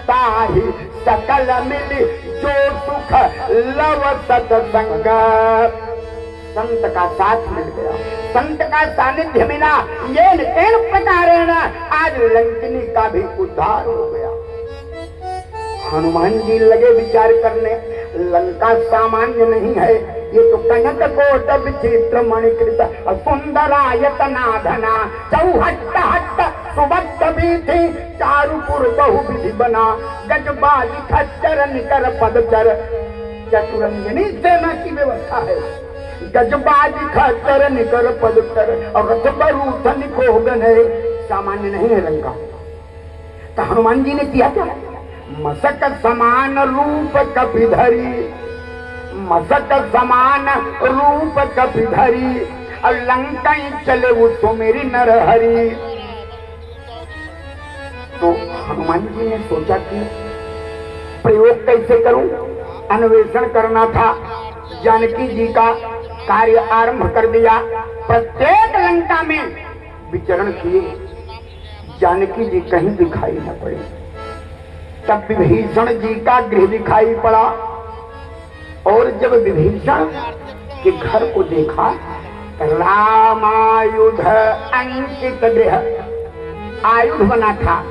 ताहि सकल मिली जो सुख लव सत्संग। संत का साथ मिल गया, संत का सानिध्य मिला, ये तेन प्रकारेण आज लंकिनी का भी उद्धार हो गया। हनुमान जी लगे विचार करने, लंका सामान्य नहीं है, ये तो कनक कोट विचित्र मणिकृत सुंदरायतना धना चौहट्ट हट्ट सुबद्ध विधि चारुपुर बहु विधि बना गजबाजी खच्चर निकर पदचर चतुरंजनी सेना की व्यवस्था है। गजबाजी खच्चर निकर पदचर और रथ बरूथन कोगन है, सामान्य नहीं है लंका। तो हनुमान जी ने किया क्या? मसक समान रूप कपिधरी, मसक समान रूप कपिधरी और लंका चले वो तो मेरी नरहरी। तो हनुमान जी ने सोचा कि प्रयोग कैसे करूं, अन्वेषण करना था। जानकी जी का कार्य आरंभ कर दिया, प्रत्येक लंका में विचरण किए, जानकी जी कहीं दिखाई न पड़ी। तब विभीषण जी का गृह दिखाई पड़ा, और जब विभीषण के घर को देखा, रामायुध अंकित गृह, आयुध बना था,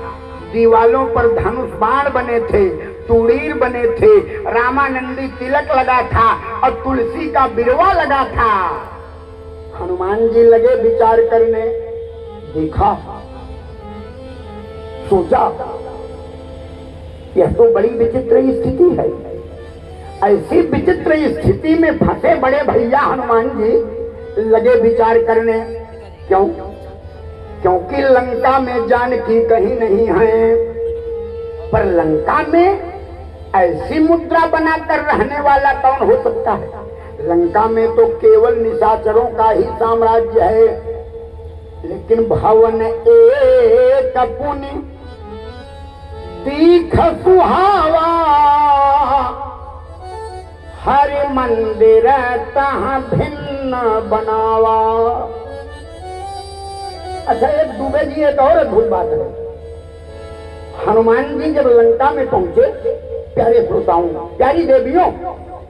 दीवालों पर धनुष बाण बने थे, तुड़ीर बने थे, रामानंदी तिलक लगा था और तुलसी का बिरवा लगा था। हनुमान जी लगे विचार करने, देखा, सोचा यह तो बड़ी विचित्र स्थिति है। ऐसी विचित्र स्थिति में फंसे बड़े भैया हनुमान जी लगे विचार करने। क्यों? क्योंकि लंका में जानकी कहीं नहीं है, पर लंका में ऐसी मुद्रा बनाकर रहने वाला कौन हो सकता है? लंका में तो केवल निशाचरों का ही साम्राज्य है, लेकिन भवन एक पुनि दीख सुहावा, हरि मंदिर तहाँ भिन्न बनावा। अच्छा, एक दुबे जी एक और अद्भुत बात है। हनुमान जी जब लंका में पहुंचे, प्यारे श्रोताओं, प्यारी देवियों,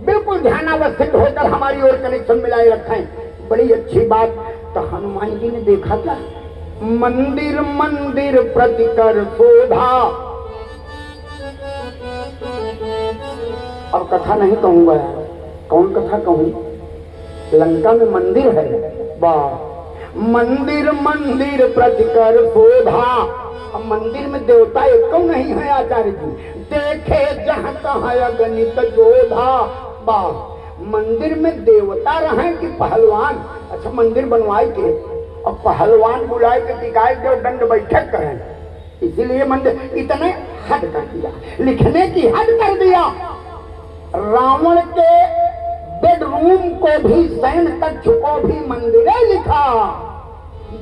बिल्कुल ध्यानावस्थित होकर हमारी ओर कनेक्शन मिलाए रखें, बड़ी अच्छी बात। तो हनुमान जी ने देखा क्या? मंदिर मंदिर प्रतिकर शोभा। अब कथा नहीं कहूंगा, कौन कथा कहूं? लंका में मंदिर है, वाह, मंदिर मंदिर प्रतिकर शोभा। अब मंदिर में देवता एक नहीं है आचार्य जी, देखे जहाँ तहाँ अगणित जोधा। वाह, मंदिर में देवता रहे कि पहलवान? अच्छा, मंदिर बनवाए के और पहलवान बुलाए के टिकाए के दंड बैठक करें, इसीलिए मंदिर। इतने हद कर दिया, लिखने की हद कर दिया। रावण के बेडरूम को भी, शयन कक्ष को भी मंदिरे लिखा।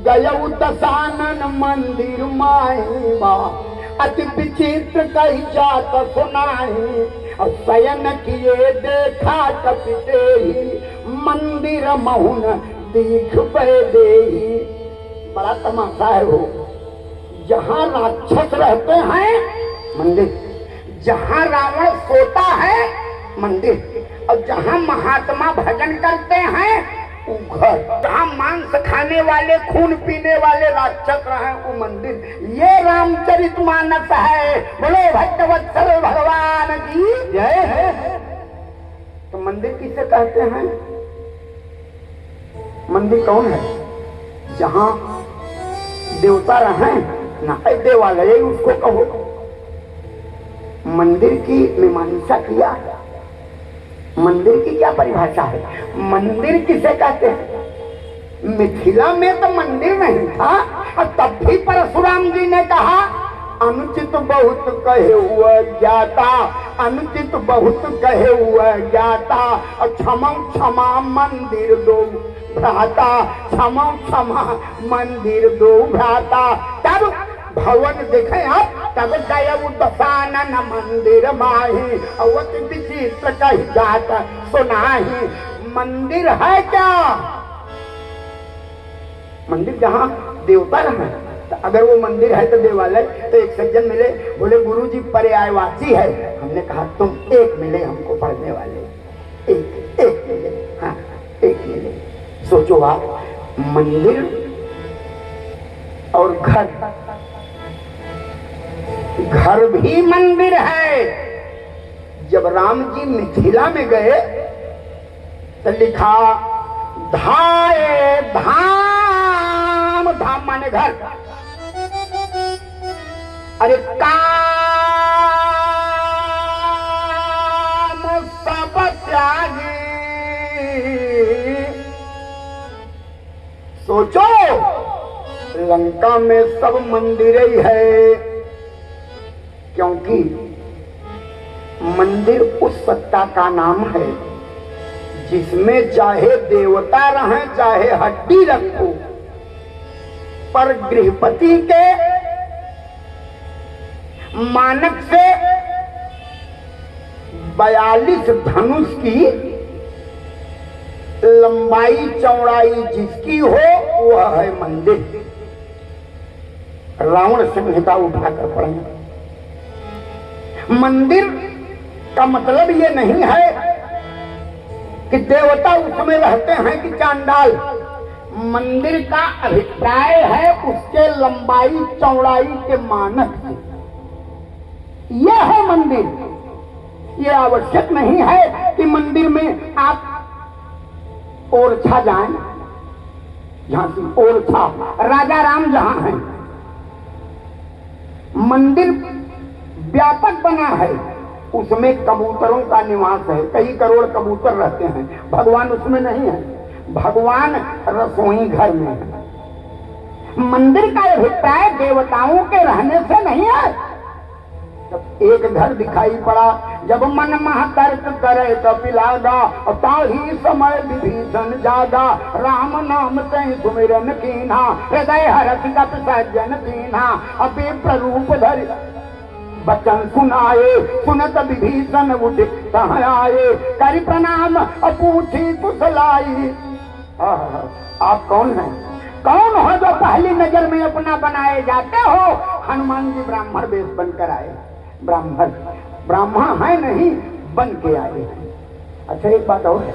गयऊ दशानन मंदिर माहिमा, अति विचित्र कही जात सुनाई। और शयन किए देखा कपिते ही, मंदिर महुन दीख देही। बड़ा तमाशा है वो। जहाँ राक्षस रहते हैं मंदिर, जहाँ रावण सोता है मंदिर, और जहाँ महात्मा भजन करते हैं वो घर। जहाँ मांस खाने वाले, खून पीने वाले राक्षस रहे वो मंदिर। ये रामचरितमानस है। बोलो भक्तवत्सल भगवान की जय है। तो मंदिर किसे कहते हैं? मंदिर कौन है? जहाँ देवता रहे ना, देवालय उसको कहो। मंदिर की मीमांसा किया। मंदिर की क्या परिभाषा है? मंदिर किसे कहते हैं? मिथिला में तो मंदिर नहीं था, और तब भी परशुराम जी ने कहा अनुचित बहुत कहे हुआ ज्ञाता, अनुचित बहुत कहे हुआ ज्ञाता। और क्षमा क्षमा मंदिर दो भ्राता, क्षमा क्षमा मंदिर दो भ्राता। तब भवन देखे आप, तब गयऊ दशानन मंदिर माही, अवति विचित्र कही जात सुनाही। मंदिर है क्या? मंदिर जहाँ देवता रहे। तो अगर वो मंदिर है तो देवालय। तो एक सज्जन मिले, बोले गुरुजी पर्यायवाची है। हमने कहा तुम एक मिले हमको पढ़ने वाले, एक मिले। हाँ, एक मिले। सोचो आप, मंदिर और घर, घर भी मंदिर है। जब राम जी मिथिला में गए तो लिखा धाये धाम, धाम माने घर। अरे काम सब त्यागी। सोचो, लंका में सब मंदिर ही है, क्योंकि मंदिर उस सत्ता का नाम है जिसमें चाहे देवता रहे चाहे हड्डी रखो, पर गृहपति के मानक से 42 धनुष की लंबाई चौड़ाई जिसकी हो वह है मंदिर। रावण संहिता उठाकर पढ़ेंगे। मंदिर का मतलब ये नहीं है कि देवता उसमें रहते हैं कि चांडाल। मंदिर का अभिप्राय है उसके लंबाई चौड़ाई के मानक से। यह है मंदिर। यह आवश्यक नहीं है कि मंदिर में आप ओरछा जाएं, झांसी ओरछा, राजा राम जहां हैं। मंदिर व्यापक बना है, उसमें कबूतरों का निवास है, कई करोड़ कबूतर रहते हैं। भगवान उसमें नहीं है, भगवान रसोई घर में है। मंदिर का अभिप्राय देवताओं के रहने से नहीं है। जब एक घर दिखाई पड़ा, जब मन मह तर्क करे कपिलागा, ताही समय विभीषण जागा। राम नाम कहीं सुमिरन कीन्हा, हृदय हरख गप सज्जन दीन्हा। अभी प्ररूप धरि बचन सुनाए, सुनत विभीषण उठ कहाँ आए। करि प्रणाम पूछी कुशलाई। आप कौन हैं? कौन हो जो पहली नजर में अपना बनाए जाते हो? हनुमान जी ब्राह्मण वेश बनकर आए। ब्राह्मण है नहीं, बन के आए हैं। अच्छा एक बात और है,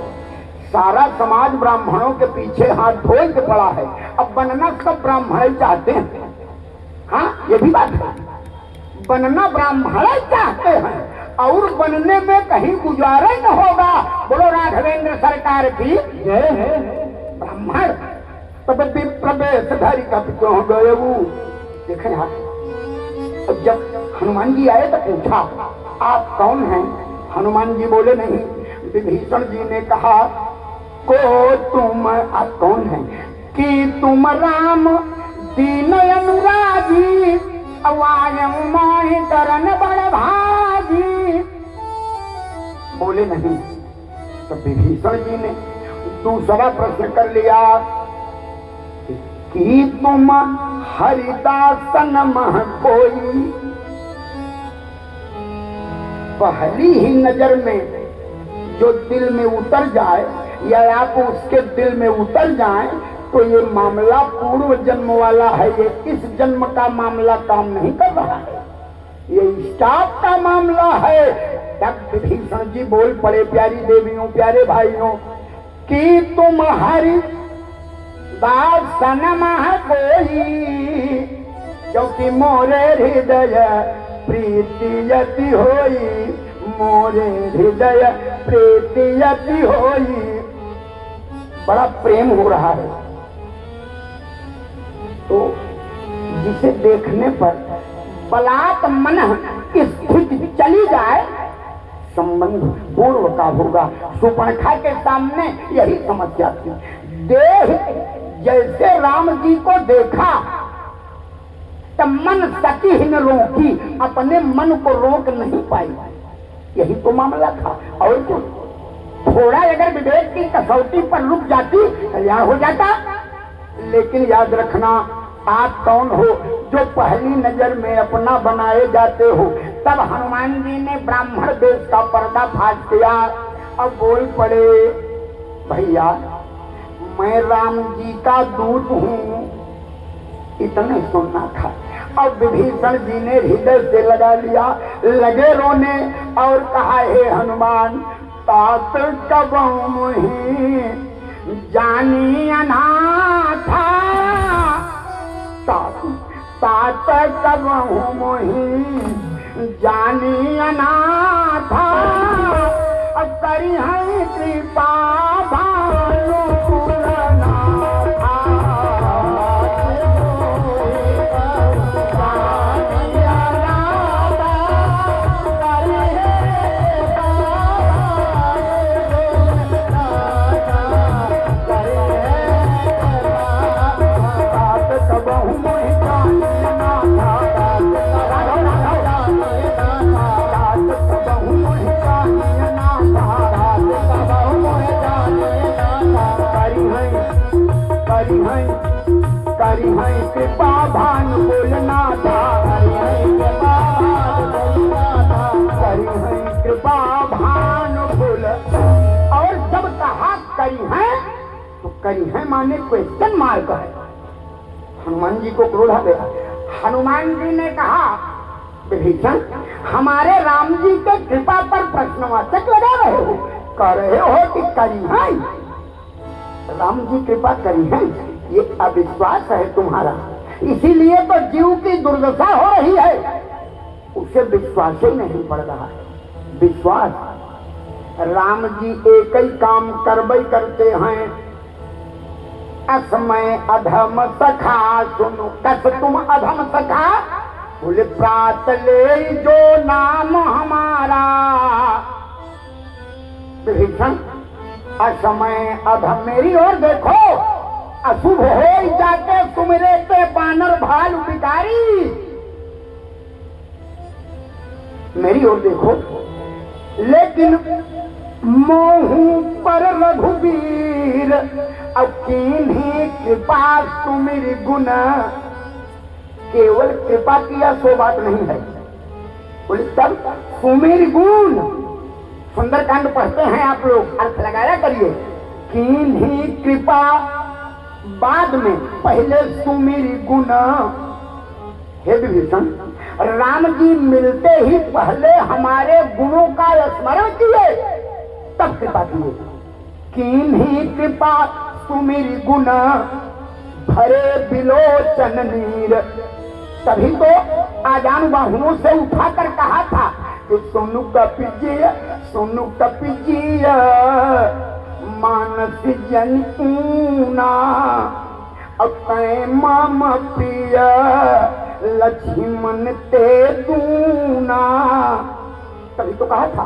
सारा समाज ब्राह्मणों के पीछे हाथ धोए के पड़ा है। अब बनना सब ब्राह्मण चाहते हैं। हाँ, ये भी बात है, बनना ब्राह्मण चाहते हैं और बनने में कहीं गुजारा न होगा। बोलो राघवेंद्र सरकार की जय है। ब्राह्मण तब प्रवेश धरि कपितो गए। देखें आप, अब जब हनुमान जी आए तो पूछा आप कौन हैं? हनुमान जी बोले नहीं। विभीषण जी ने कहा को तुम आप कौन हैं? कि तुम राम दीन अनुरागी, आवाज मोहि करन बड़ भागी। बोले नहीं। तो विभीषण जी ने दूसरा प्रश्न कर लिया कि तुम हरिदासन मह कोई। पहली ही नजर में जो दिल में उतर जाए या आप उसके दिल में उतर जाए तो ये मामला पूर्व जन्म वाला है, ये इस जन्म का मामला काम नहीं कर रहा है, ये स्टाफ का मामला है। तब विभीषण जी बोल पड़े, प्यारी देवियों प्यारे भाइयों, कि तुम हरि दासन मह कोई, क्योंकि मोरे हृदय प्रीति यति होई, मोरे हृदय प्रीति यति होई। बड़ा प्रेम हो रहा है। तो जिसे देखने पर बलात् मन स्थिति चली जाए, संबंध पूर्व का होगा। सुपर्णखा के सामने यही समस्या थी। देह जैसे राम जी को देखा तब मन सती ही न रोकी, अपने मन को रोक नहीं पाई। यही तो मामला था। और कुछ थोड़ा अगर विवेक की कसौटी पर रुक जाती कल्याण हो जाता। लेकिन याद रखना, आप कौन हो जो पहली नजर में अपना बनाए जाते हो। तब हनुमान जी ने ब्राह्मण देश का पर्दा फाड़ किया और बोल पड़े, भैया मैं राम जी का दूत हूँ, इतने सुनना था। और विभीषण जी ने हृदय से लगा लिया, लगे रोने और कहा, हे हनुमान तात कब मोहि जानी अनाथा, तात कब मोहि जानी अनाथा, करी है कृपा भानु करी है कृपा भान बोलना था, करी है कृपा भान बोल। और जब कहा करी है तो करी है माने क्वेश्चन मार्क है। हनुमान जी को क्रोध आ गया। हनुमान जी ने कहा, विभीषण हमारे राम जी के कृपा पर प्रश्नवाचक लगा रहे हो, कह रहे हो कि करी है, राम जी कृपा करी है, ये अविश्वास है तुम्हारा। इसीलिए तो जीव की दुर्दशा हो रही है, उसे विश्वास ही नहीं पड़ रहा है। विश्वास, राम जी एक ही काम करबई करते हैं, असमय अधम सखा सुनो, कस तुम अधम सखा, बोले प्रात ले जो नाम हमारा। विभीषण असमय अधम, मेरी ओर देखो, अशुभ हो जाके सुमिरे पे बानर भालू बिकारी। मेरी ओर देखो, लेकिन मोहू पर रघुवीर, अब किन्हीं कृपा सुमिर गुण। केवल कृपा किया सो बात नहीं है, बोले तब सुमिर गुण। सुंदरकांड पढ़ते हैं आप लोग, अर्थ लगाया करिए। किन्हीं कृपा, बाद में पहले सुमिर गुण। हे विभीषण, राम जी मिलते ही पहले हमारे गुणों का स्मरण किए, तब कृपा किए। किन्हीं कृपा सुमिर गुण, भरे बिलोचन नीर। तभी तो आजान बाहुओं से उठाकर कहा था कि सोनू कपिजिया, सोनू कपिजिया, मानस जन ऊना, अकै माम प्रिय, लक्ष्मण ते दूना। तभी तो कहा था,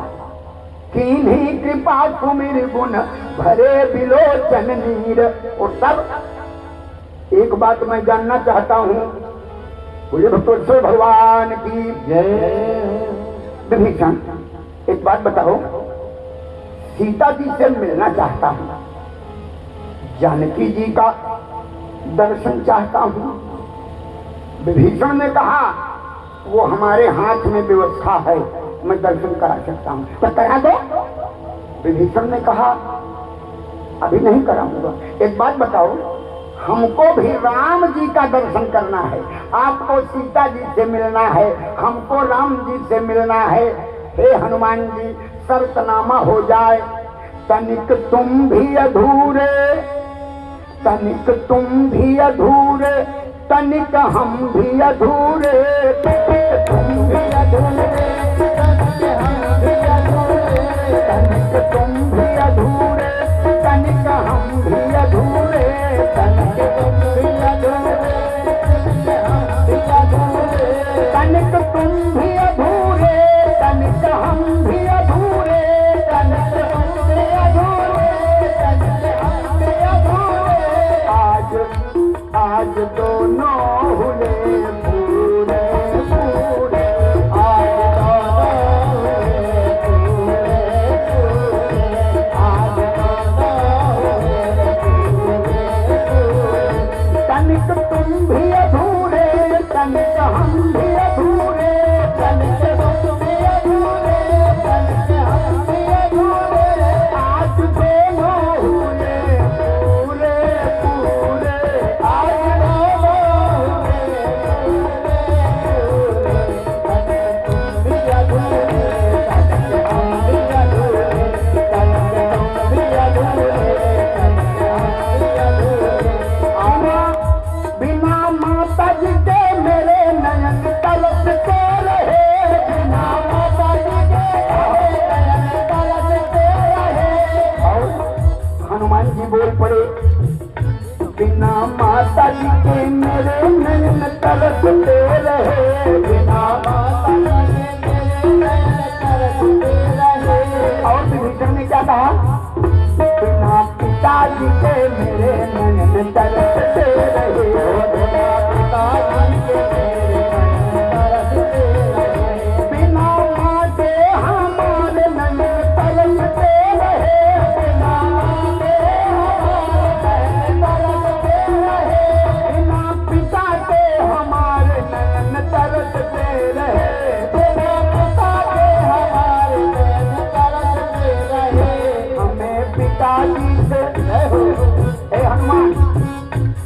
किन्हीं कृपा सुमिर गुण, भरे बिलोचन नीर। और सब एक बात मैं जानना चाहता हूं बोले भक्तवत्सल भगवान की जय। विभीषण एक बात बताओ, सीता जी से मिलना चाहता हूं, जानकी जी का दर्शन चाहता हूं। विभीषण ने कहा वो हमारे हाथ में व्यवस्था है, मैं दर्शन करा सकता हूं, तो करा दो। विभीषण ने कहा अभी नहीं कराऊंगा। एक बात बताओ, हमको भी राम जी का दर्शन करना है, आपको सीता जी से मिलना है, हमको राम जी से मिलना है। हे हनुमान जी, शर्तनामा हो जाए, तनिक तुम भी अधूरे, तनिक तुम भी अधूरे, तनिक हम भी अधूरे, तुम भी अधूरे, तनिक तुम भी अधूरे, तनिक हम भी अधूरे, तनिक तुम भी अधूरे, तनिक तुम भी अधूरे, तनिक हम भी अधूरे, तनिक तुम भी अधूरे, तनिक हम भी अधूरे। आज दोनों हुए पूरे पूरे, आज दोनों हुए पूरे पूरे, आज दोनों हुए पूरे पूरे। तनिक तुम भी अधूरे, तनिक हम भी अधूरे, तनिक तुम भी अधूरे, तनिक हम भी अधूरे, आज दोनों हुए पूरे पूरे, आज हनुमान जी बोल पड़े, बिना माता जी के मेरे नयन तरसते रहे, बिना माता जी के मेरे नयन तरसते रहे। और विभीषण ने क्या कहा, बिना पिताजी के मेरे नयन तरसते रहे, बिना पिताजी के मेरे नयन तरसते रहे, बिना माँ के हमारे नयन तरसते रहे, बिना पिता के हमारे नयन तरसते रहे, बिना पिता के हमारे नयन तरसते रहे। हमें पिताजी से हे हनुमान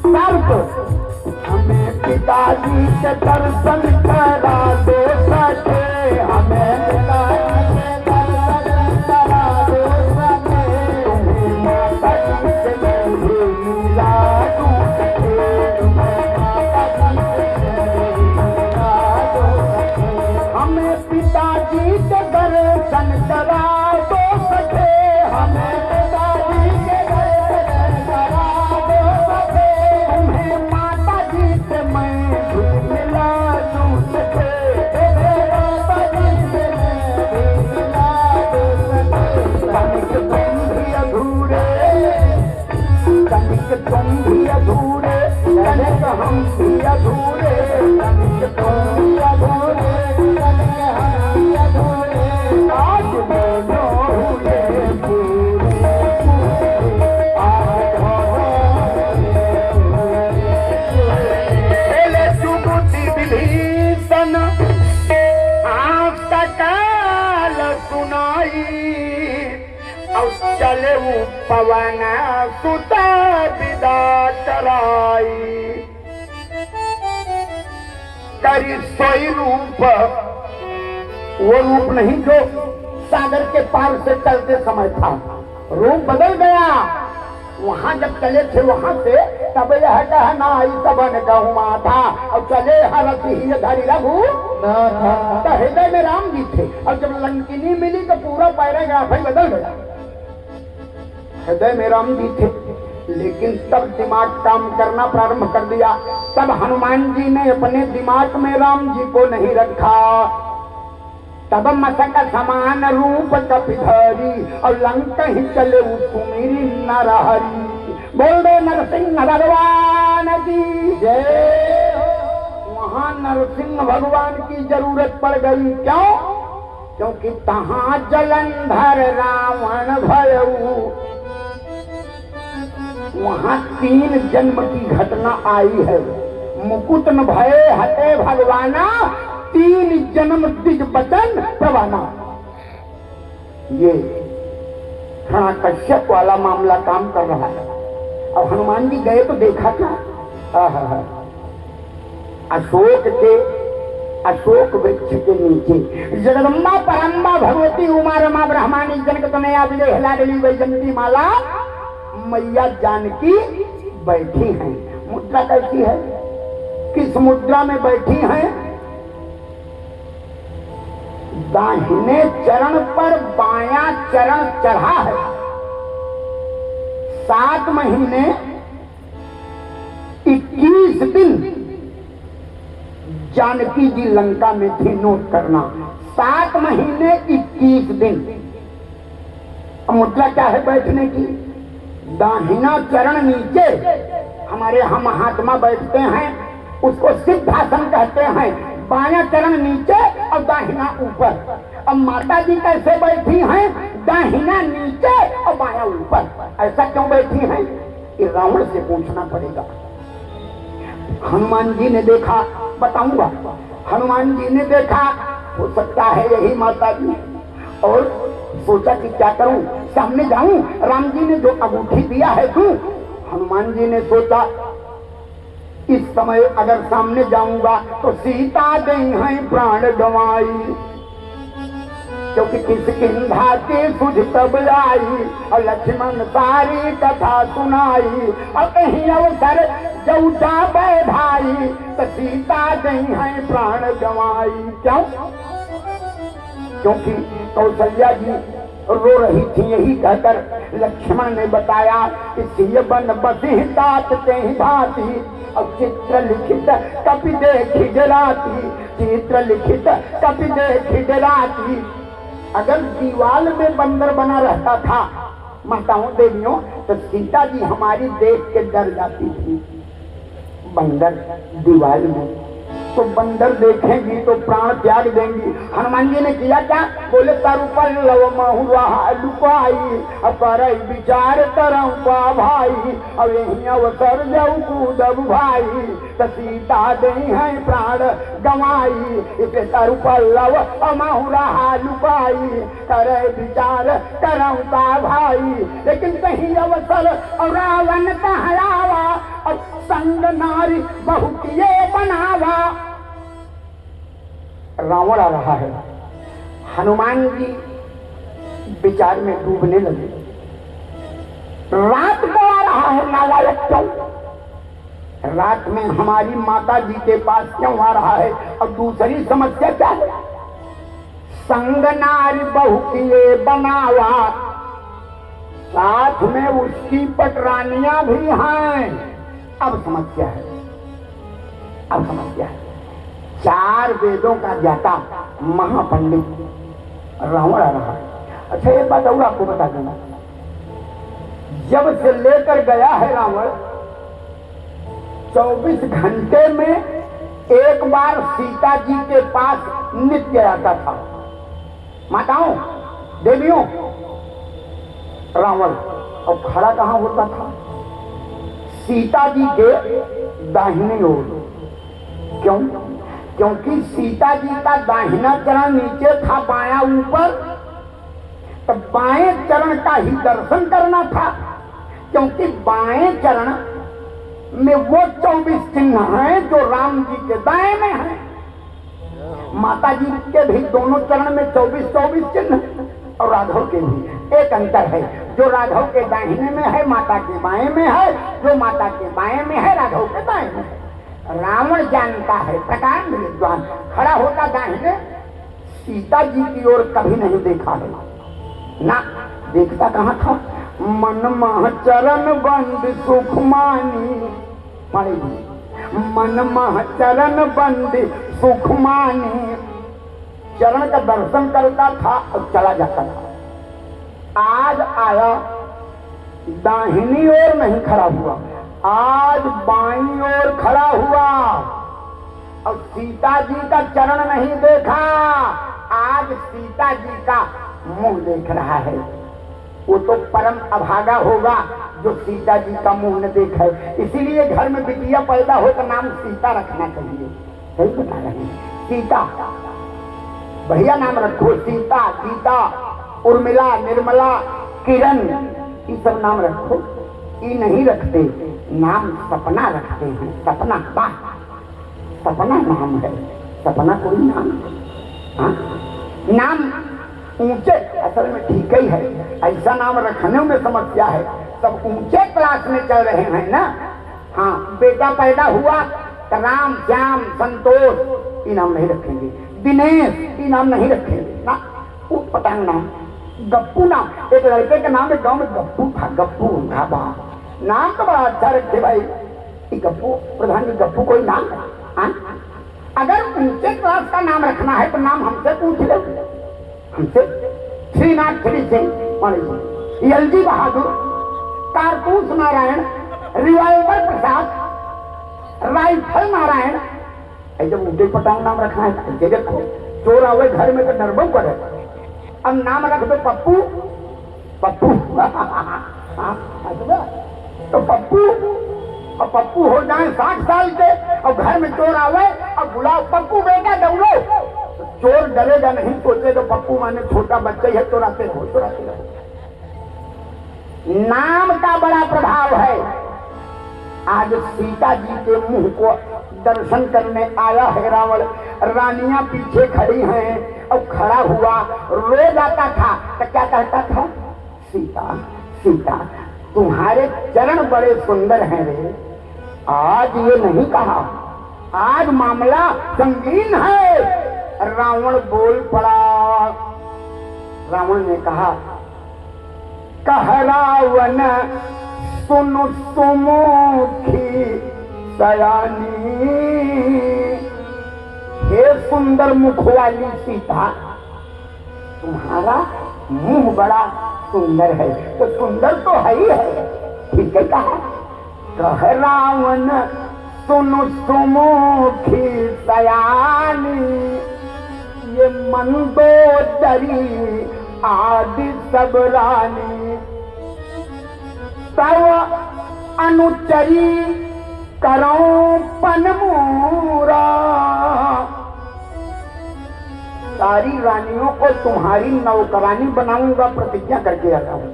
तर्क, हमें पिताजी से दर्शन करा दो सके, हमें पिताजी से दर्शन करा दो सके, तुम्हें माता जी से मेरी लीला दो सके, हमें पिताजी के दर्शन करा दो सके, हमें पिताजी के दर्शन करा दो सके, तुम्हें माता जी से मैं भी मिला दो सके, माता जी से मैं भी मिला दो सके। तनिक तुम भी अधूरे, तनिक तुम भी अधूरे, तनिक हम भी अधूरे, तनिक तुम भी अधूरे, तनिक हम भी अधूरे, आज दोनों हुए पूरे पूरे, आज दोनों सुबुद्धि विभीषण आपका काल सुनाई, और चले पवन सुत विदा कराई, करी सोई रूप, वो रूप नहीं जो सागर के पार से चलते समय था, रूप बदल गया। वहां जब चले थे वहां से तब यह कहना सबन कहूँ था, और चले हरती ही धरी रघु तो हृदय में राम जी थे, और जब लंकिनी मिली तो पूरा पैराग्राफ ही बदल गया। हृदय में राम जी थे, लेकिन तब दिमाग काम करना प्रारंभ कर दिया, तब हनुमान जी ने अपने दिमाग में राम जी को नहीं रखा, तब मसक समान रूप कपिधरी, और लंका ही चले कुमेरी नरहरी। बोल दो नरसिंह भगवान की जय। वहां नरसिंह भगवान की जरूरत पड़ गई। क्यों? क्योंकि तहां जलंधर रावण भयऊ, वहां 3 जन्म की घटना आई है। मुकुट न भये हटे भगवाना, 3 जन्म द्विज बचन प्रवाना। ये कश्यप वाला मामला काम कर रहा है। अब हनुमान जी गए तो देखा क्या, अशोक वृक्ष के नीचे जगदम्बा परम्बा भगवती उमा रमा ब्रह्मानी जनक तनया विजय लाडली वैजंती माला मैया जानकी बैठी हैं। मुद्रा कैसी है? किस मुद्रा में बैठी हैं? दाहिने चरण पर बायां चरण चढ़ा है। 7 महीने 21 दिन जानकी जी लंका में थी। नोट करना, 7 महीने 21 दिन। मुद्रा क्या है बैठने की? दाहिना चरण नीचे, हमारे हम महात्मा बैठते हैं उसको सिद्धासन कहते हैं। बायां चरण नीचे और दाहिना ऊपर। अब माता जी कैसे बैठी हैं? दाहिना नीचे और बायां ऊपर। ऐसा क्यों बैठी हैं? ये रावण से पूछना पड़ेगा। हनुमान जी ने देखा, बताऊंगा। हनुमान जी ने देखा, हो सकता है यही माता जी, और सोचा कि क्या करूं, सामने जाऊं। राम जी ने जो अंगूठी दिया है तू, हनुमान जी ने सोचा इस समय अगर सामने जाऊंगा तो सीता गई हैं प्राण गंवाई, क्योंकि किसकिंधा के सुझ तब आई और लक्ष्मण सारी कथा सुनाई। और कहीं अवसर जऊटा बैठाई तो सीता गई हैं प्राण गंवाई। क्यों? क्योंकि कौशल्या जी रो रही थी। यही कहकर लक्ष्मण ने बताया कि सिय बन बसी तात के भांति और चित्र लिखित कपि देखी जलाती, चित्र लिखित कपि देखी जलाती। अगर दीवाल में बंदर बना रहता था माताओं देवियों, तो सीता जी हमारी देख के डर जाती थी। बंदर दीवाल में, तो बंदर देखेंगी तो प्राण त्याग देंगी। हनुमान जी ने किया क्या? बोले तारू पल्लव महुआ लुकाई पर विचार तरऊ भाई, अब यही अवसर जाऊ कूदब भाई तो सीता दई है प्राण गंवाई। इसे तारू पल्लव महुआ लुकाई करे विचार तरऊ भाई। लेकिन कहीं अवसर और रावण कहलावा और संग नारी बहुत ये बनावा। रावण आ रहा है। हनुमान जी विचार में डूबने लगे। रात को आ रहा है नालायक क्यों? रात में हमारी माता जी के पास क्यों आ रहा है? और दूसरी समस्या क्या है? संग नारी बहु किए बनावा, साथ में उसकी पटरानियां भी हैं। अब समस्या है, अब समस्या है। 4 वेदों का ज्ञाता महापंडित रावण आ रहा है। अच्छा एक बात और आपको बता देना, जब से लेकर गया है रावण 24 घंटे में एक बार सीता जी के पास नित्य आता था। माताओं देवियों, रावण और खड़ा कहां होता था? सीता जी के दाहिने ओर। क्यों? क्योंकि सीता जी का दाहिना चरण नीचे था, बायां ऊपर, तो बाएं चरण का ही दर्शन करना था। क्योंकि बाएं चरण में वो 24 चिन्ह हैं जो राम जी के दाएं में हैं। माता जी के भी दोनों चरण में 24 चिन्ह और राघव के भी एक अंतर है। जो राघव के दाहिने में है माता के बाएं में है, जो माता के बाएं में है राघव के दाएं में है। रावण जानता है, प्रकांड विद्वान, खड़ा होता दाहिने, सीता जी की ओर कभी नहीं देखा है ना। देखता कहां था? मन मह चरण बंद सुख मानी, मन मह चरण बंद सुख मानी। चरण का दर्शन करता था और चला जाता था। आज आया दाहिनी ओर नहीं खड़ा हुआ, आज बाईं ओर खड़ा हुआ। और सीता जी का चरण नहीं देखा, आज सीता जी का मुंह देख रहा है। वो तो परम अभागा होगा जो सीता जी का मुंह न देखे। इसीलिए घर में बिटिया पैदा हो तो नाम सीता रखना चाहिए। सही बता रहे हैं, सीता बढ़िया नाम रखो। सीता, गीता, उर्मिला, निर्मला, किरण, ये सब नाम रखो। ये नहीं रखते, नाम सपना रखते हैं। सपना, वाह, सपना नाम है। सपना कोई नाम है? नाम ऊंचे, असल में ठीक ही है, ऐसा नाम रखने में समस्या है। सब ऊंचे क्लास में चल रहे हैं ना। हाँ, बेटा पैदा हुआ तो राम, श्याम, संतोष ये नाम नहीं रखेंगे। दिनेश ये नाम नहीं रखेंगे ना। उठ पटांग नाम, गप्पू नाम। एक लड़के का नाम है गांव में गप्पू था। गप्पू ढाबा नाम तो बड़ा अच्छा रखे भाई। गप्पू प्रधान जी, गप्पू कोई नाम है? अगर ऊंचे क्लास का नाम रखना है तो नाम हमसे पूछ ले। हमसे श्रीनाथ श्री सिंह, एलजी बहादुर, कारतूस नारायण, रिवाल्वर प्रसाद, राइफल नारायण, ऐसे ऊंचे पटांग नाम रखना है। ऐसे देखो, चोर आवे घर में तो डरबो करे। अब नाम रख दो पप्पू, पप्पू तो पप्पू, और पप्पू हो जाए 60 साल के और घर में चोर आवे और बुलाओ पप्पू बेटा दौड़ो, तो चोर डरेगा नहीं, सोचेगा पप्पू माने छोटा बच्चा है, चोराते रहो चोराते रहो। नाम का बड़ा प्रभाव है। आज सीता जी के मुंह को दर्शन करने आया है रावण। रानियां पीछे खड़ी हैं और खड़ा हुआ रो जाता था तो क्या कहता था? सीता सीता तुम्हारे चरण बड़े सुंदर हैं रे। आज ये नहीं कहा, आज मामला संगीन है। रावण बोल पड़ा। रावण ने कहा, कह रावण सुनु सुमुखी सयानी, हे सुंदर मुख वाली सीता, तुम्हारा मुंह बड़ा सुंदर है। तो सुंदर तो है ही है, ठीक है कहा। कह रावण सुनु सुमुखी सयानी, ये मंदोदरी आदि सब रानी, तव अनुचरी करो पनमूरा। सारी रानियों को तुम्हारी नौकरानी बनाऊंगा, प्रतिज्ञा करके आता हूं।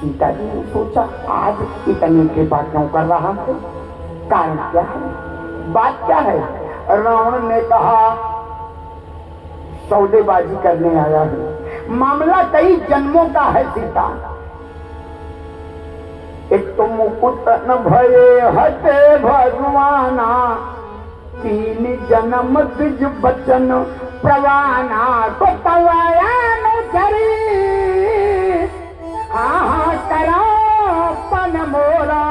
सीता जी ने सोचा, आज इतने के बाद क्यों कर रहा है? कारण क्या है? बात क्या है? रावण ने कहा, सौदेबाजी करने आया है। मामला कई जन्मों का है सीता। एक तो मुकुट न भये हटे भगवाना, 3 जन्म द्विज बचन प्रवाना। तो तवायानुचरी हाँ करो पन मोरा।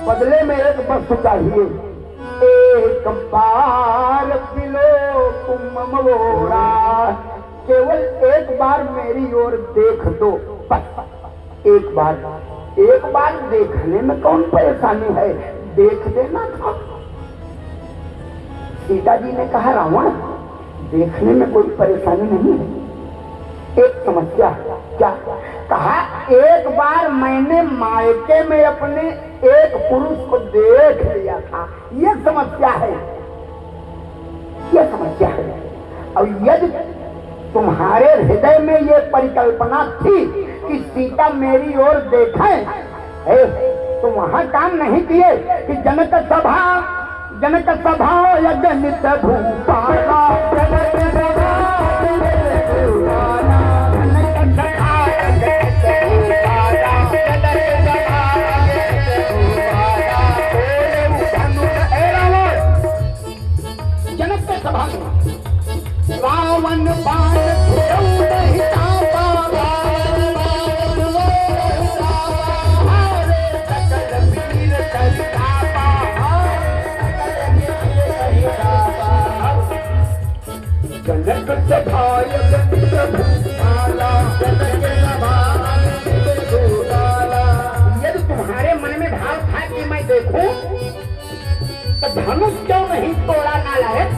बदले में एक वस्तु चाहिए, एक बार पिलो तुम मोरा। केवल एक बार मेरी ओर देख दो, बस एक बार देखने में कौन परेशानी है? देख देना था। सीता जी ने कहा, रावण देखने में कोई परेशानी नहीं है, एक समस्या है। क्या? कहा, एक बार मैंने मायके में अपने एक पुरुष को देख लिया था, ये समस्या है, ये समस्या है। और यदि तुम्हारे हृदय में ये परिकल्पना थी कि सीता मेरी ओर देखें, तो वहां काम नहीं किए कि जनक सभा यज्ञ भूपाला। जनक के सभा में रावण बाण जनक सभा यदि तुम्हारे मन में भाव था कि मैं देखूं धनुष क्यों नहीं तोड़ा नालायक?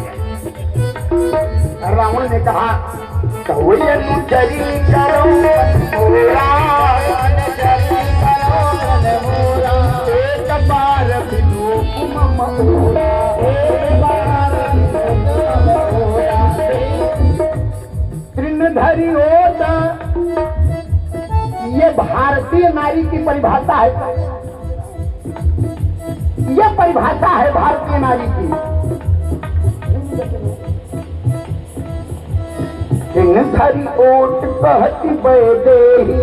रावण ने कहा अनुचरी करो मोरा, एक बार विलोक मम ओरा, तृणधरी ओत। ये भारतीय नारी की परिभाषा है, ये परिभाषा है भारतीय नारी की। धरी ओट कहती बैदेही,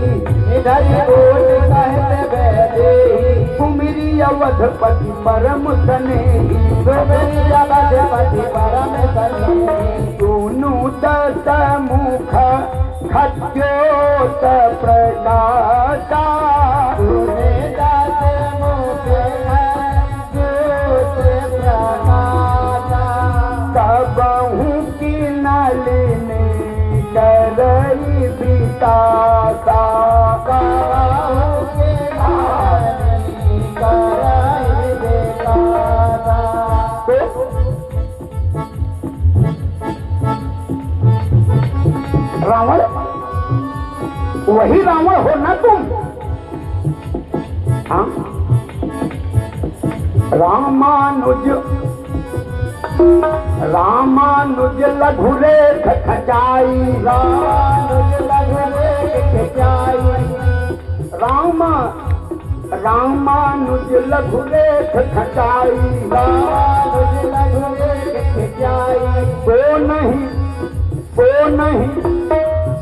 धरी ओट कहते बैदेही, सुमिरी अवधपति परम स्नेही, सुमिरी अवधपति परम स्नेही, दोनों दस मुख खद्योत प्रकाशा, दोनों दस मुख खद्योत प्रकाशा, कबहू की नलिनी करई बिताता, कबहू की नलिनी करई बिताता। रावण, वही रावण हो ना तुम? हाँ, रामानुज रामानुज लघु रेख खचाई, रामानुज लघु रेख खचाई, रामानुज लघु रेख खचाई, रामानुज लघु रेख खचाई,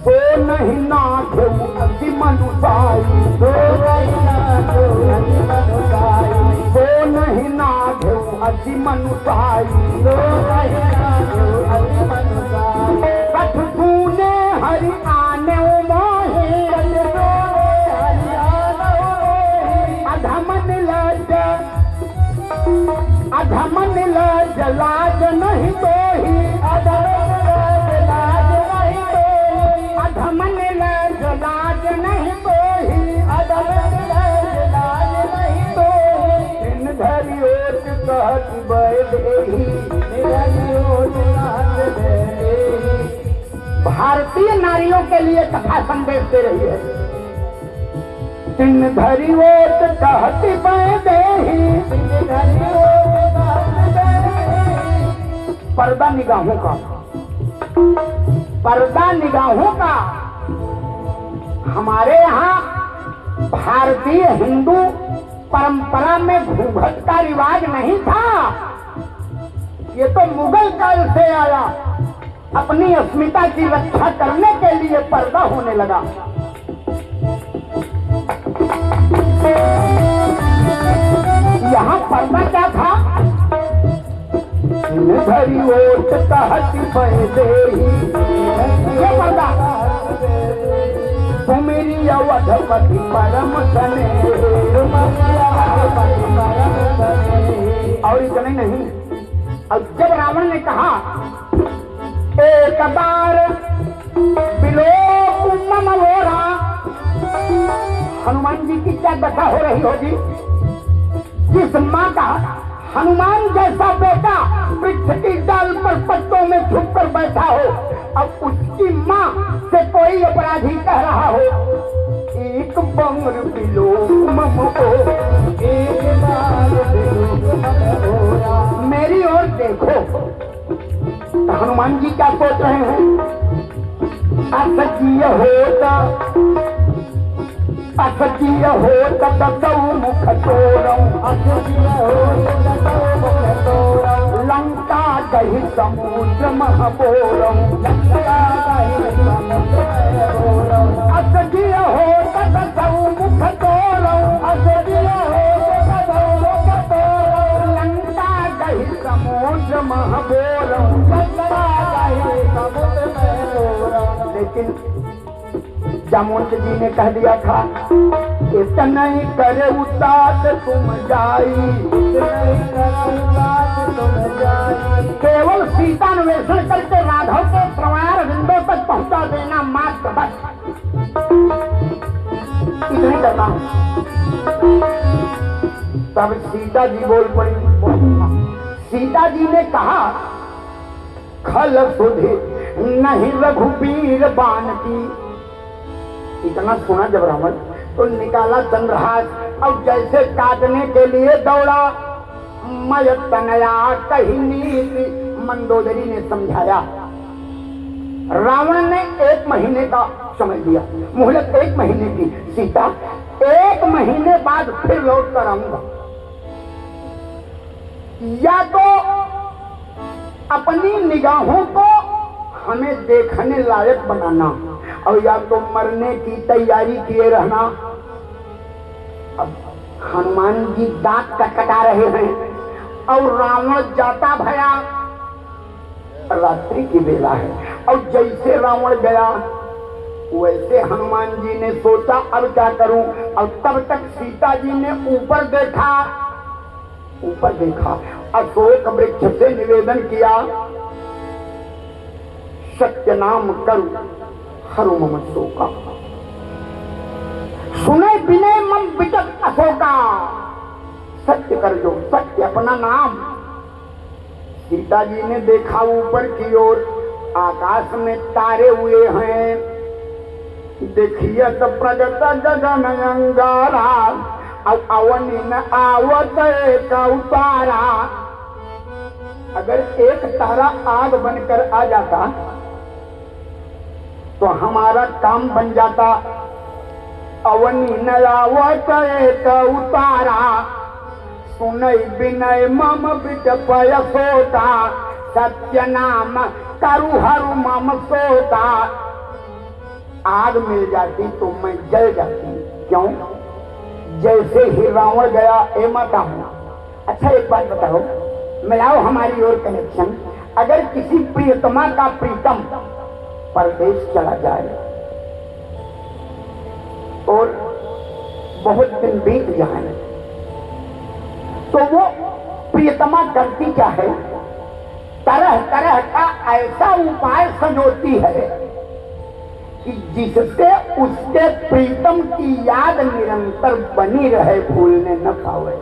सो नहीं नाथो अति मनुसाई, सो नहीं नाथो अति मनुसाई, सो नहीं नाथो अति मनुसाई, सो नहीं नाथो अति मनुसाई। कठ सुने हरि आने मोहे, अधमन लाज लाज नहीं दोही, अधमन लाज लाज नहीं दोही, धरी ओट कहती बैदेही। भारतीय नारियों के लिए कथा संदेश दे रही है। तीन धरी ओट कहती बैदेही, पर्दा निगाहों का, पर्दा निगाहों का। हमारे यहाँ भारतीय हिंदू परंपरा में घूंघट का रिवाज नहीं था, ये तो मुगल काल से आया। अपनी अस्मिता की रक्षा करने के लिए पर्दा होने लगा। यहाँ पर्दा क्या था? धरी ओट कहती बैदेही, ये पर्दा। सुमिरी अवधपति परम स्नेही, और इतना ही नहीं। अब जब रावण ने कहा एक बार विलोक मम ओरा, हनुमान जी की क्या दशा हो रही होगी? जिस माँ का हनुमान जैसा बेटा वृक्ष की डाल पर पत्तों में छुप कर बैठा हो, अब उसकी माँ से कोई अपराधी कह रहा हो एक बार विलोक मम ओरा, एक बार विलोक मम ओरा, मेरी ओर देखो। तो हनुमान जी क्या सोच रहे हैं? असकीय होता दसौ मुख तोड़ऊं, लंका दही समुद्र महबोरऊं, असकीय होता दसौ मुख तोड़ऊं, लंका दही समुद्र महबोरऊं। लेकिन जामुन जी ने कह दिया था इतना ही करे उतार तुम जाई, केवल सीतान्वेषण करके राघव को श्रवण बिंदु तक पहुंचा देना मात्र, बस इतना ही करना हूं। तब सीता जी बोल पड़ी, सीता जी ने कहा खल सुधे नहीं रघुबीर बान की। इतना सुना जब रावण तो निकाला चंद्रहास और जैसे काटने के लिए दौड़ा। मय तनया कही नीति मंदोदरी ने समझाया। रावण ने 1 महीने का समय दिया, मोहलत 1 महीने की। सीता 1 महीने बाद फिर लौट कर आऊंगा, या तो अपनी निगाहों को हमें देखने लायक बनाना और या तो मरने की तैयारी किए रहना। अब हनुमान जी दांत कटकटा रहे हैं और रावण जाता भया। रात्रि की बेला है और जैसे रावण गया वैसे हनुमान जी ने सोचा अब क्या करूं। और तब तक सीता जी ने ऊपर देखा अशोक वृक्ष से निवेदन किया सत्य नाम करू हरु मम शोका सुने बिने मम विचत अशोका। सत्य कर जो, सत्य अपना नाम। सीता जी ने देखा ऊपर की ओर, आकाश में तारे हुए हैं। देखिए तो प्रगट गगन अंगारा अब अवनी न आवत एक उतारा। अगर एक तारा आग बनकर आ जाता तो हमारा काम बन जाता। अवनी न आवत एक उतारा सुनई बिनय मम बिट पय सोता। सत्य नाम करु हरु मम सोता। आग मिल जाती तो मैं जल जाती। क्यों? जैसे ही रावण गया ए माता हूं। अच्छा एक बात बताओ, मिलाओ हमारी ओर कनेक्शन। अगर किसी प्रियतमा का प्रीतम परदेश चला जाए और बहुत दिन बीत जाए तो वो प्रियतमा करती क्या है? तरह तरह का ऐसा उपाय संजोती है कि जिससे उसके प्रीतम की याद निरंतर बनी रहे, भूलने न पावे।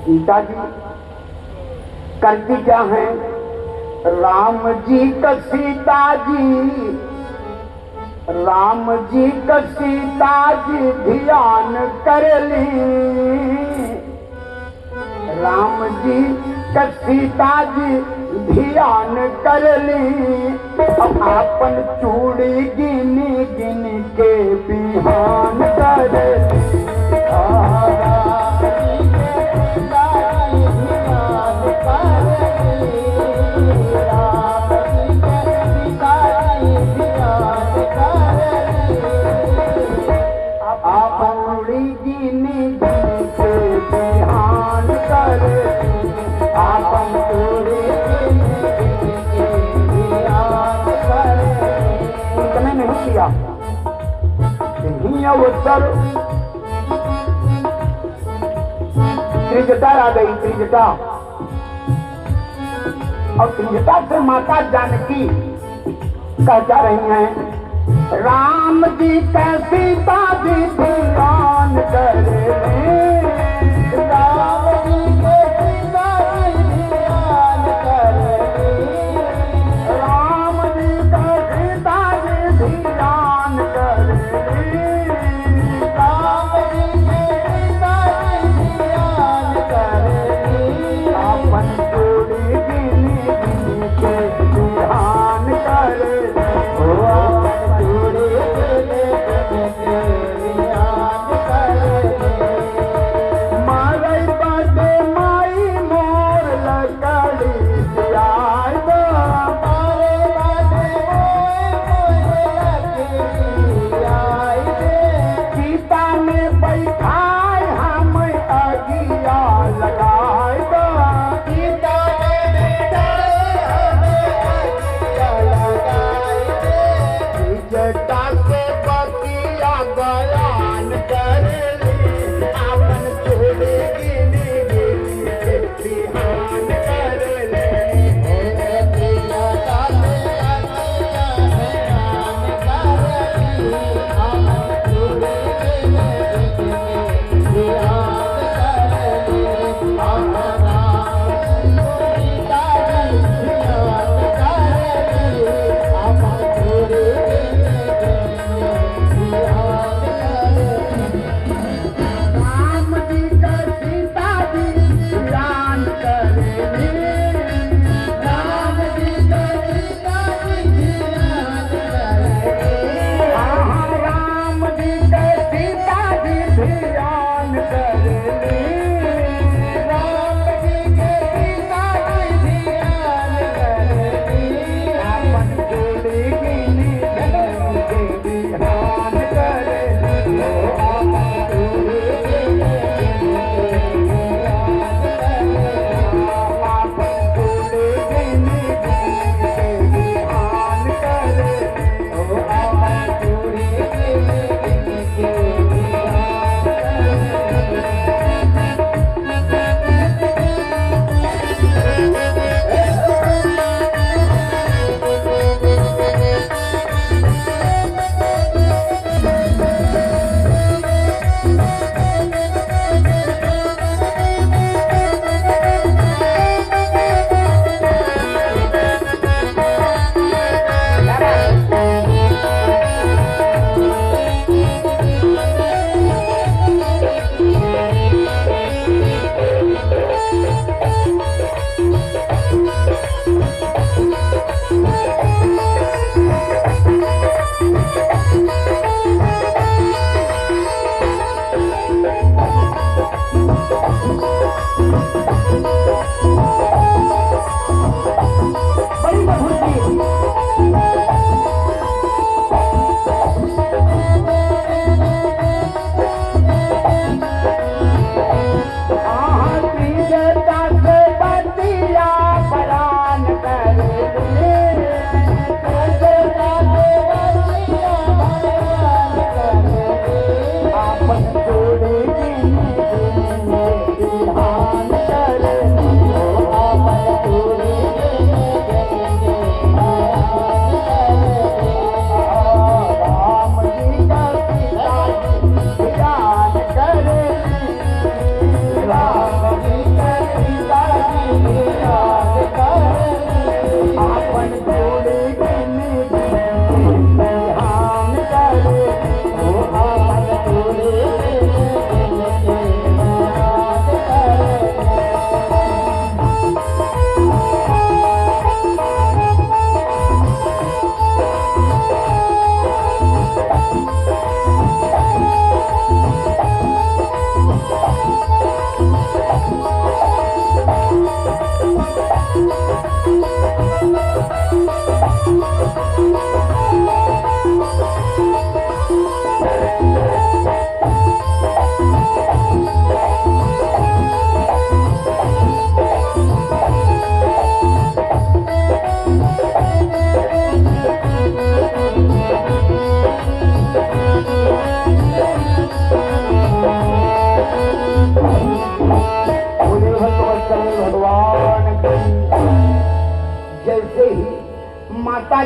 सीता जी करती क्या है? राम जी का सीता जी, राम जी का सीता जी ध्यान कर ली। राम जी का सीता जी ध्यान कर ली। अब आपन चूड़ी गिनी गिन के बिहान कर अवसर। त्रिजटा आ गई, त्रिजटा। और त्रिजटा से माता जानकी कह जा रही हैं राम जी का सीता जी ध्यान करे। राम जी के सीता जी ध्यान करे। राम जी का सीता जी ध्यान करे।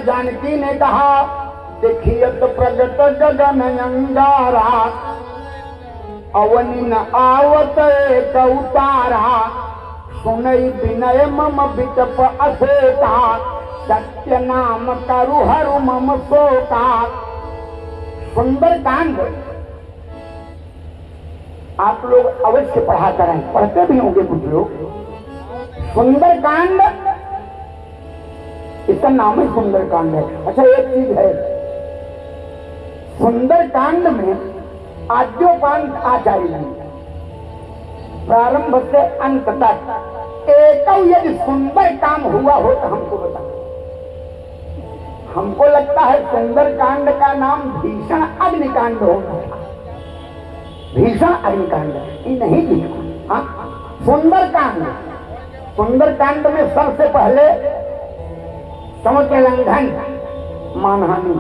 जानकी ने कहा देखिए तो प्रगट गगन अंगारा अवनि न आवत एक उतारा सुनई विनय मम विटप अशोका सत्य नाम करु हरु मम शोका। सुंदर कांड आप लोग अवश्य पढ़ा करें, पढ़ते भी होंगे कुछ लोग। सुंदर कांड इसका नाम ही सुंदर कांड है। अच्छा एक चीज है, सुंदर कांड में आद्योपांत आचार्य नहीं, प्रारंभ से अंत तक एक यदि सुंदर काम हुआ हो तो हमको बता। हमको लगता है सुंदर कांड का नाम भीषण अग्निकांड होना था, भीषण अग्निकांड ये नहीं लिखा। हाँ सुंदर कांड, सुंदर कांड में सबसे पहले समुद्रलंघन मानहानि,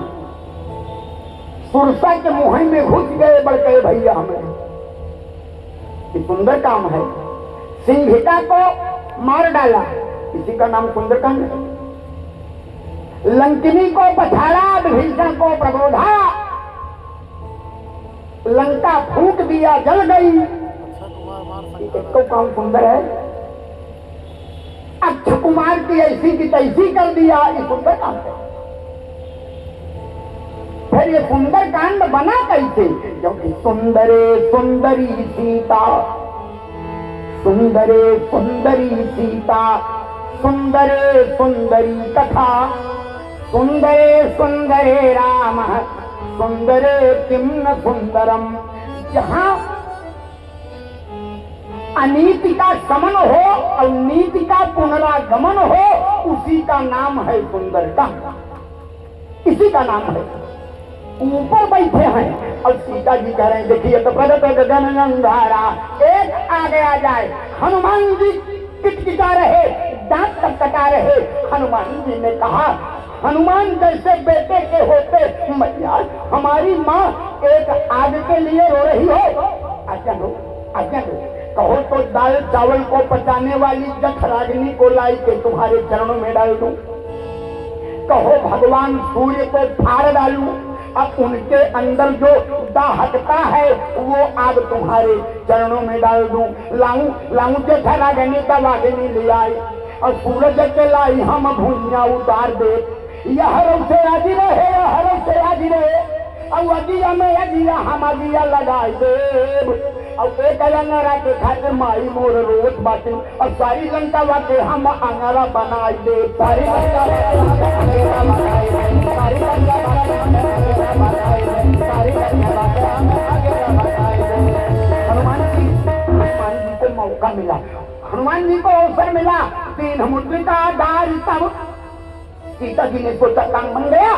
सुरसा के मुंह में घुस गए बड़के भैया हमें, ये सुंदर काम है। सिंहिका को मार डाला, इसी का नाम सुंदरकांड है। लंकिनी को पछाड़ा, विभीषण को प्रबोधा, लंका फूक दिया जल गई, इसको काम सुंदर है। अक्षय कुमार की ऐसी की तैसी कर दिया, ये सुंदर काम है। फिर ये सुंदर कांड बना कैसे? क्योंकि सुंदरे सुंदरी सीता, सुंदरे सुंदरी सीता, सुंदरे सुंदरी कथा, सुंदरे सुंदरे राम, सुंदरे किम न सुंदरम। जहां अनीति का शमन हो और नीति का पुनरागमन हो, उसी का नाम है सुंदरता, इसी का नाम है। ऊपर बैठे हैं और सीता जी कह रहे हैं देखिए तो प्रगट गगन अंगारा, एक आगे आ जाए। हनुमान जी किटकिटा रहे, दांत कटा रहे। हनुमान जी ने कहा हनुमान जैसे बेटे के होते मैया, हमारी माँ एक आग के लिए रो रही हो, आज्ञा दो, आज्ञा दो। कहो तो दाल चावल को पचाने वाली जठराग्नि को लाई के तुम्हारे चरणों में डाल दूं, कहो भगवान सूर्य को फाड़ डालूं, अब उनके अंदर जो दाहकता है वो आग तुम्हारे चरणों में डाल दूं। लाऊं जठराग्नि का वाग्नि ले आई और सूरज के लाई हम भुइयां उतार दे। यह रव से आदि रहे, यह रव से आदि रहे, और अगिया में अगिया हम अगिया लगाई दे। और एक अंगारा के खाते माई मोर रोज बाटे, और सारी लंका बाटे हम अंगारा बनाई दे। सारी लंका बनाई दे, सारी लंका हनुमान जी को मौका मिला, हनुमान जी को अवसर मिला। तीन मुद्रिका दार तब सीता जी ने सोचा काम बन गया,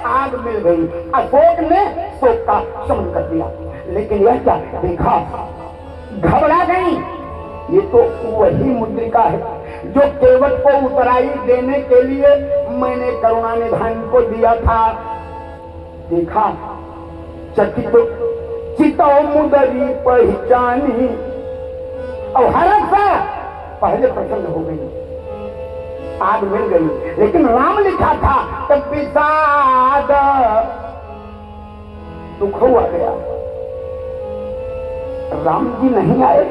आग मिल गई। अशोक ने शोक का शमन कर दिया, लेकिन यह क्या देखा, घबरा गई। ये तो वही मुद्रिका है जो केवट को उतराई देने के लिए मैंने करुणा निधान को दिया था। देखा चकित चितो मुदरी पहचानी, और हरक से पहले प्रसन्न हो गई, आग मिल गई। लेकिन राम लिखा था तब विषाद, दुख हुआ गया, राम जी नहीं आए।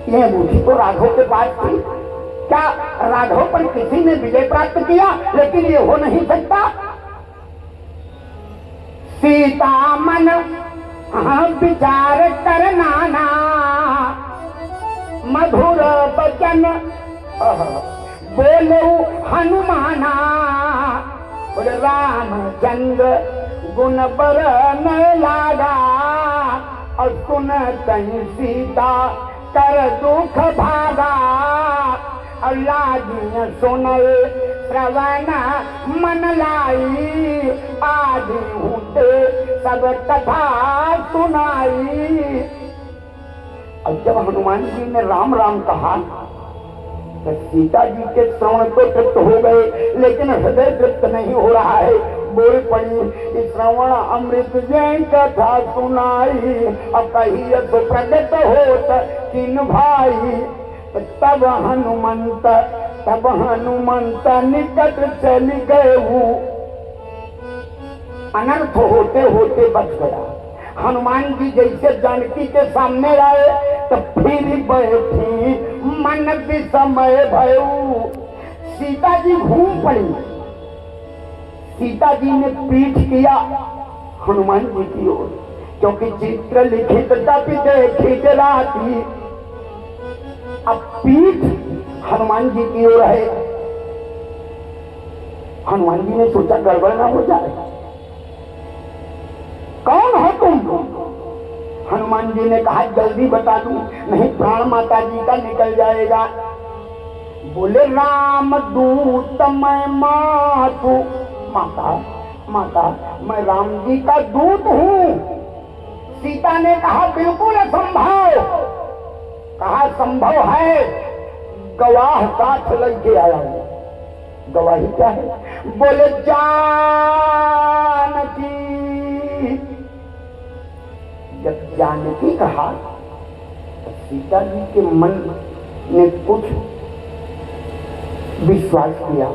यह बूढ़ी तो राघव के पास थी, क्या राघव पर किसी ने विजय प्राप्त किया? लेकिन ये हो नहीं सकता। सीता मन विचार करना, मधुर वचन बोलो हनुमाना, बोले रामचंद्र गुण बरन लागा, और सुन कहीं सीता कर दुख भागा, और लागी सुनल श्रवण मन लाई, आदि होते सब कथा सुनाई। अब जब हनुमान जी ने राम राम कहा तो सीता जी के श्रवण तो तृप्त हो गए, लेकिन हृदय तृप्त नहीं हो रहा है। बोल पड़ी श्रवण अमृत जय कथा सुनाई, अब कही तो प्रगट होत किन भाई। तब हनुमंत तब हनुमंत निकट चल गए। अनर्थ होते होते बच गया। हनुमान जी जैसे जानकी के सामने आए तो फिर बैठी मन विषमय भयऊ। सीता जी घूम पड़ी। सीता जी ने पीठ किया हनुमान जी की ओर, क्योंकि चित्र लिखित तब देखी जलाती। अब पीठ हनुमान जी की ओर है। हनुमान जी ने सोचा गड़बड़ ना हो जाए। कौन हो तुम? हनुमान जी ने कहा जल्दी बता दूं, नहीं प्राण माता जी का निकल जाएगा। बोले राम दूत मैं मातु। माता माता मैं राम जी का दूत हूं। सीता ने कहा बिल्कुल असंभव। कहा संभव है, गवाह साथ लेके आया हूं। गवाही क्या है? बोले जानकी। जब जानकी कहा तो सीता जी के मन ने कुछ विश्वास किया।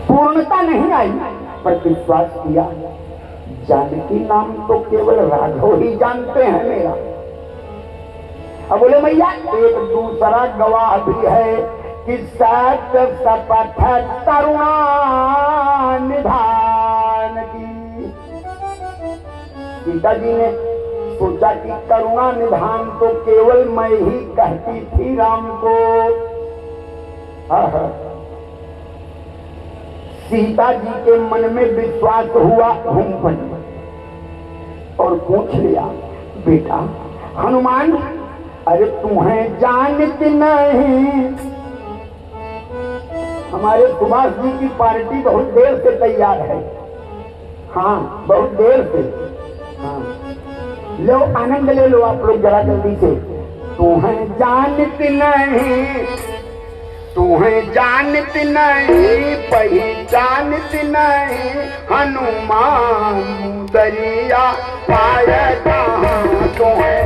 पूर्णता नहीं आई पर विश्वास किया। जानकी नाम तो केवल राघव ही जानते हैं मेरा। अब बोले मैया एक दूसरा गवाह भी है कि सत्य शपथ करुणा निधान की। सीता जी ने सोचा कि करुणा निधान तो केवल मैं ही कहती थी राम को। सीता जी के मन में विश्वास हुआ। घूम पड़ी और पूछ लिया बेटा हनुमान, अरे तुम्हें जानती नहीं हमारे सुभाष जी की पार्टी बहुत देर से तैयार है। हाँ बहुत देर से। हाँ लो आनंद ले लो आप लोग जरा जल्दी से। तुम्हें जानती नहीं, तुम्हें जानती नहीं, पहचानती नहीं, हनुमान दरिया पाया जहाँ तुम्हें